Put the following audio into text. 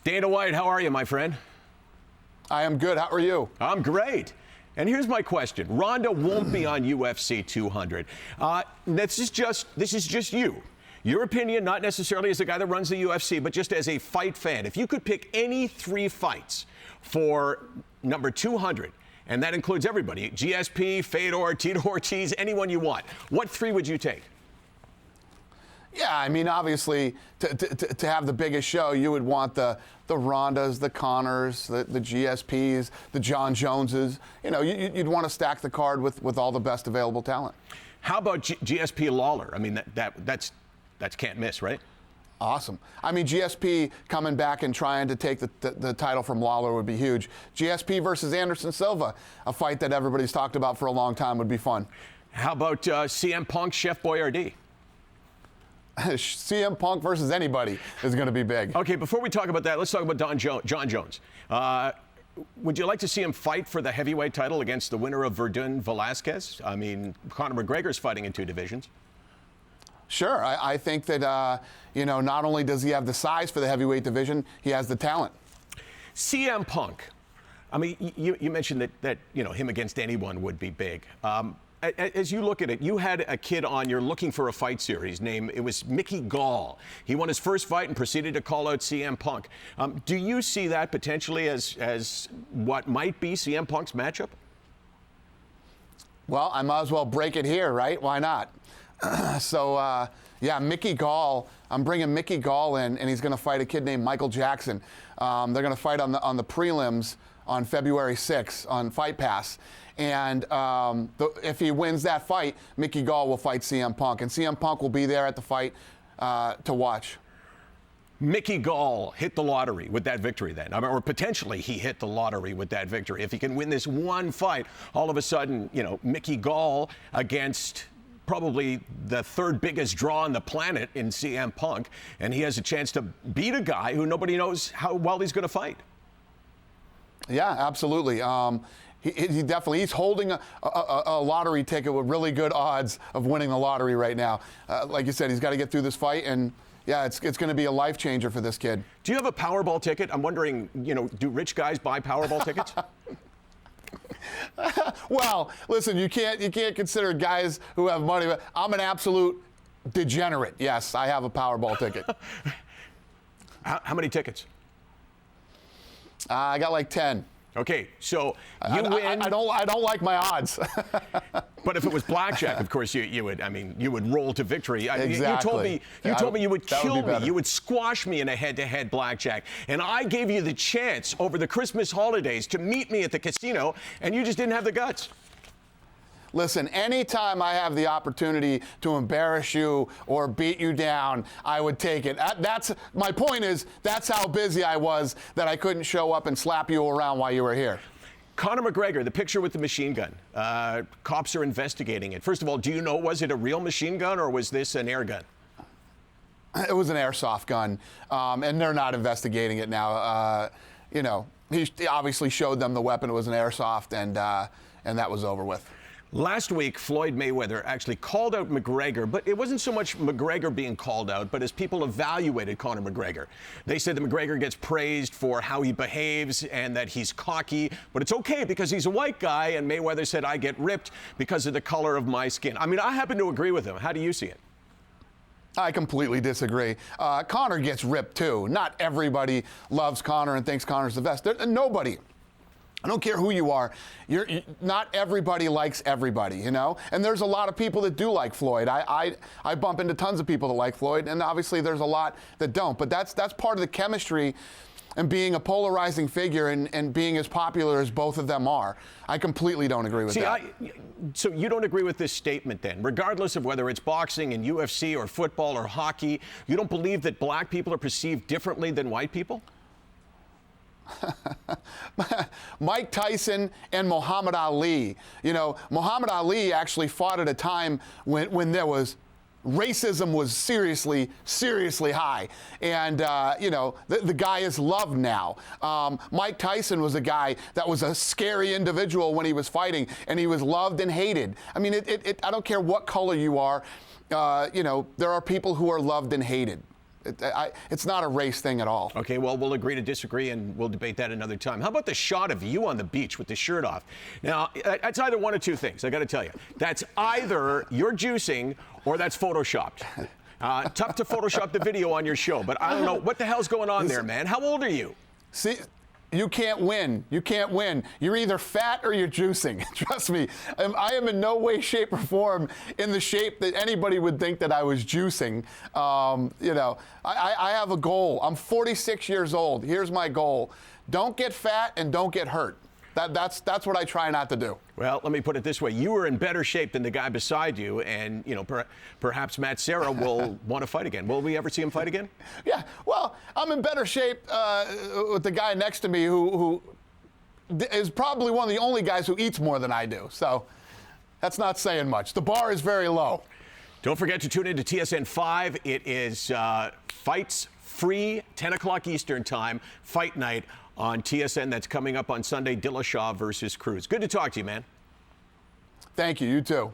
Dana White, how are you, my friend? I am good. How are you? I'm great. And here's my question. Ronda won't be on UFC 200. This is just you. Your opinion, not necessarily as the guy that runs the UFC, but just as a fight fan. If you could pick any 3 fights for number 200, and that includes everybody, GSP, Fedor, Tito Ortiz, anyone you want, what 3 would you take? Yeah, I mean, obviously, to have the biggest show, you would want the Rondas, the Conors, the GSPs, the John Joneses. You know, you'd want to stack the card with all the best available talent. How about GSP Lawler? I mean, that's can't miss, right? Awesome. I mean, GSP coming back and trying to take the title from Lawler would be huge. GSP versus Anderson Silva, a fight that everybody's talked about for a long time, would be fun. How about CM Punk, Chef Boyardee? CM Punk versus anybody is going to be big. Okay, before we talk about that, let's talk about John Jones. Would you like to see him fight for the heavyweight title against the winner of Verdun Velasquez? I mean, Conor McGregor's fighting in 2 divisions. Sure. I think that, not only does he have the size for the heavyweight division, he has the talent. CM Punk, I mean, you mentioned that him against anyone would be big. As you look at it, you had a kid on your Looking for a Fight series named, it was Mickey Gall. He won his first fight and proceeded to call out CM Punk. Do you see that potentially as what might be CM Punk's matchup? Well, I might as well break it here, right? Why not? Yeah, Mickey Gall. I'm bringing Mickey Gall in, and he's going to fight a kid named Michael Jackson. They're going to fight on the prelims on February 6th on Fight Pass. And if he wins that fight, Mickey Gall will fight CM Punk. And CM Punk will be there at the fight to watch. Mickey Gall hit the lottery with that victory then. I mean, or potentially he hit the lottery with that victory. If he can win this one fight, all of a sudden, Mickey Gall against probably the 3rd biggest draw on the planet in CM Punk, and he has a chance to beat a guy who nobody knows how well he's going to fight. Yeah, absolutely. He definitely, he's holding a lottery ticket with really good odds of winning the lottery right now. Like you said, he's got to get through this fight, and yeah, it's going to be a life changer for this kid. Do you have a Powerball ticket? I'm wondering, do rich guys buy Powerball tickets? Well, listen, you can't consider guys who have money. But I'm an absolute degenerate. Yes, I have a Powerball ticket. How many tickets? I got like 10. Okay, so you win. I don't like my odds. But if it was blackjack, of course you would roll to victory. Exactly. You told me you would kill me. Better. You would squash me in a head-to-head blackjack. And I gave you the chance over the Christmas holidays to meet me at the casino, and you just didn't have the guts. Listen, anytime I have the opportunity to embarrass you or beat you down, I would take it. My point is, that's how busy I was that I couldn't show up and slap you around while you were here. Conor McGregor, the picture with the machine gun. Cops are investigating it. First of all, do you know, was it a real machine gun or was this an air gun? It was an airsoft gun, and they're not investigating it now. He obviously showed them the weapon. It was an airsoft, and that was over with. Last week, Floyd Mayweather actually called out McGregor, but it wasn't so much McGregor being called out, but as people evaluated Conor McGregor. They said that McGregor gets praised for how he behaves and that he's cocky, but it's okay because he's a white guy, and Mayweather said, I get ripped because of the color of my skin. I mean, I happen to agree with him. How do you see it? I completely disagree. Conor gets ripped, too. Not everybody loves Conor and thinks Conor's the best. Nobody. I don't care who you are. Not everybody likes everybody, And there's a lot of people that do like Floyd. I bump into tons of people that like Floyd, and obviously there's a lot that don't. But that's part of the chemistry and being a polarizing figure and being as popular as both of them are. I completely don't agree with that. So you don't agree with this statement then? Regardless of whether it's boxing and UFC or football or hockey, you don't believe that black people are perceived differently than white people? Mike Tyson and Muhammad Ali. Muhammad Ali actually fought at a time when there was racism was seriously high. And, the guy is loved now. Mike Tyson was a guy that was a scary individual when he was fighting, and he was loved and hated. I mean, I don't care what color you are. There are people who are loved and hated. It's not a race thing at all. Okay, well, we'll agree to disagree, and we'll debate that another time. How about the shot of you on the beach with the shirt off? Now, that's either one of two things, I got to tell you. That's either you're juicing or that's photoshopped. Tough to Photoshop the video on your show, but I don't know. What the hell's going on there, man? How old are you? See, you can't win. You can't win. You're either fat or you're juicing. Trust me. I am in no way, shape, or form in the shape that anybody would think that I was juicing. I have a goal. I'm 46 years old. Here's my goal. Don't get fat and don't get hurt. That's what I try not to do. Well, let me put it this way. You were in better shape than the guy beside you, and, perhaps Matt Serra will want to fight again. Will we ever see him fight again? Yeah, well, I'm in better shape with the guy next to me who is probably one of the only guys who eats more than I do. So that's not saying much. The bar is very low. Don't forget to tune into TSN 5. It is Fights Free, 10 o'clock Eastern Time, Fight Night on TSN. That's coming up on Sunday, Dillashaw versus Cruz. Good to talk to you, man. Thank you. You too.